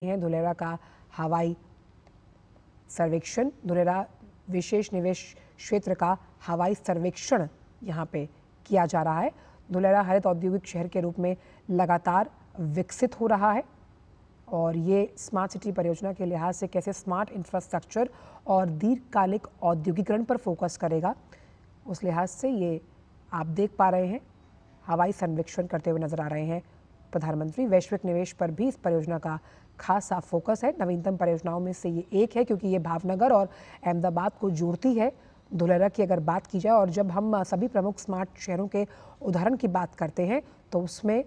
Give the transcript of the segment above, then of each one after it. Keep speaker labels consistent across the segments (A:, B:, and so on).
A: हैं धुलेरा का हवाई सर्वेक्षण। धुलेरा विशेष निवेश क्षेत्र का हवाई सर्वेक्षण यहाँ पे किया जा रहा है। धुलेरा हरित औद्योगिक शहर के रूप में लगातार विकसित हो रहा है और ये स्मार्ट सिटी परियोजना के लिहाज से कैसे स्मार्ट इंफ्रास्ट्रक्चर और दीर्घकालिक औद्योगिकरण पर फोकस करेगा, उस लिहाज से ये आप देख पा रहे हैं हवाई सर्वेक्षण करते हुए नजर आ रहे हैं प्रधानमंत्री। वैश्विक निवेश पर भी इस परियोजना का खासा फोकस है। नवीनतम परियोजनाओं में से ये एक है क्योंकि ये भावनगर और अहमदाबाद को जोड़ती है। धुलेरा की अगर बात की जाए और जब हम सभी प्रमुख स्मार्ट शहरों के उदाहरण की बात करते हैं तो उसमें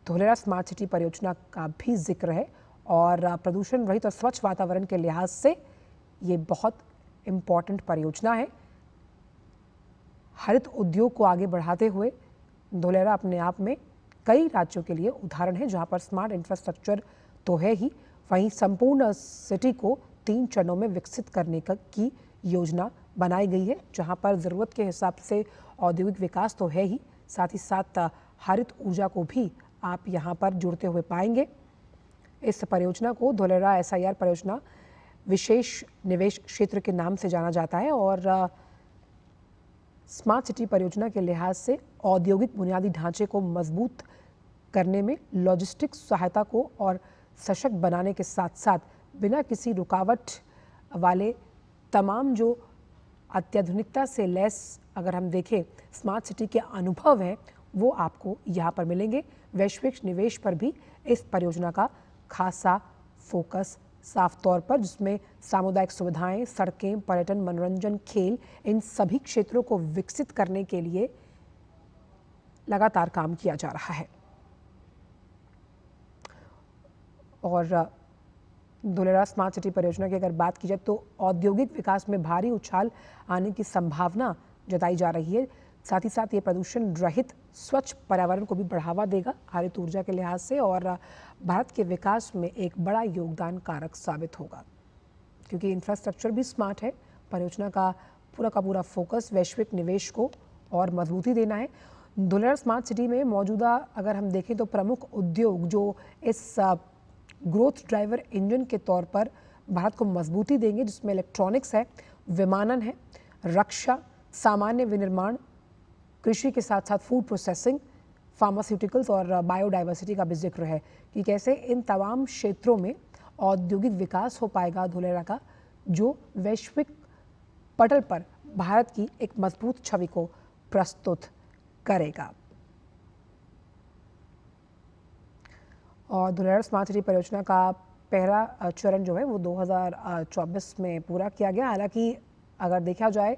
A: धुलेरा स्मार्ट सिटी परियोजना का भी जिक्र है और प्रदूषण रहित और स्वच्छ वातावरण के लिहाज से ये बहुत इम्पॉर्टेंट परियोजना है। हरित उद्योग को आगे बढ़ाते हुए धुलेरा अपने आप में कई राज्यों के लिए उदाहरण है जहां पर स्मार्ट इंफ्रास्ट्रक्चर तो है ही, वहीं संपूर्ण सिटी को 3 चरणों में विकसित करने की योजना बनाई गई है, जहां पर ज़रूरत के हिसाब से औद्योगिक विकास तो है ही, साथ ही साथ हरित ऊर्जा को भी आप यहां पर जुड़ते हुए पाएंगे। इस परियोजना को धुलेरा SIR परियोजना विशेष निवेश क्षेत्र के नाम से जाना जाता है और स्मार्ट सिटी परियोजना के लिहाज से औद्योगिक बुनियादी ढांचे को मजबूत करने में लॉजिस्टिक्स सहायता को और सशक्त बनाने के साथ साथ बिना किसी रुकावट वाले तमाम जो अत्याधुनिकता से लैस अगर हम देखें स्मार्ट सिटी के अनुभव हैं वो आपको यहाँ पर मिलेंगे। वैश्विक निवेश पर भी इस परियोजना का खासा फोकस साफ तौर पर, जिसमें सामुदायिक सुविधाएं, सड़कें, पर्यटन, मनोरंजन, खेल, इन सभी क्षेत्रों को विकसित करने के लिए लगातार काम किया जा रहा है। और धुलेरा स्मार्ट सिटी परियोजना की अगर बात की जाए तो औद्योगिक विकास में भारी उछाल आने की संभावना जताई जा रही है। साथ ही साथ ये प्रदूषण रहित स्वच्छ पर्यावरण को भी बढ़ावा देगा हरित ऊर्जा के लिहाज से और भारत के विकास में एक बड़ा योगदान कारक साबित होगा क्योंकि इंफ्रास्ट्रक्चर भी स्मार्ट है। परियोजना का पूरा फोकस वैश्विक निवेश को और मजबूती देना है। धुलेरा स्मार्ट सिटी में मौजूदा अगर हम देखें तो प्रमुख उद्योग जो इस ग्रोथ ड्राइवर इंजन के तौर पर भारत को मजबूती देंगे, जिसमें इलेक्ट्रॉनिक्स है, विमानन है, रक्षा, सामान्य विनिर्माण, कृषि के साथ साथ फूड प्रोसेसिंग, फार्मास्यूटिकल्स और बायोडाइवर्सिटी का भी जिक्र है कि कैसे इन तमाम क्षेत्रों में औद्योगिक विकास हो पाएगा धुलेरा का, जो वैश्विक पटल पर भारत की एक मजबूत छवि को प्रस्तुत करेगा। और धुलेरा स्मार्ट सिटी परियोजना का पहला चरण जो है वो 2024 में पूरा किया गया। हालांकि अगर देखा जाए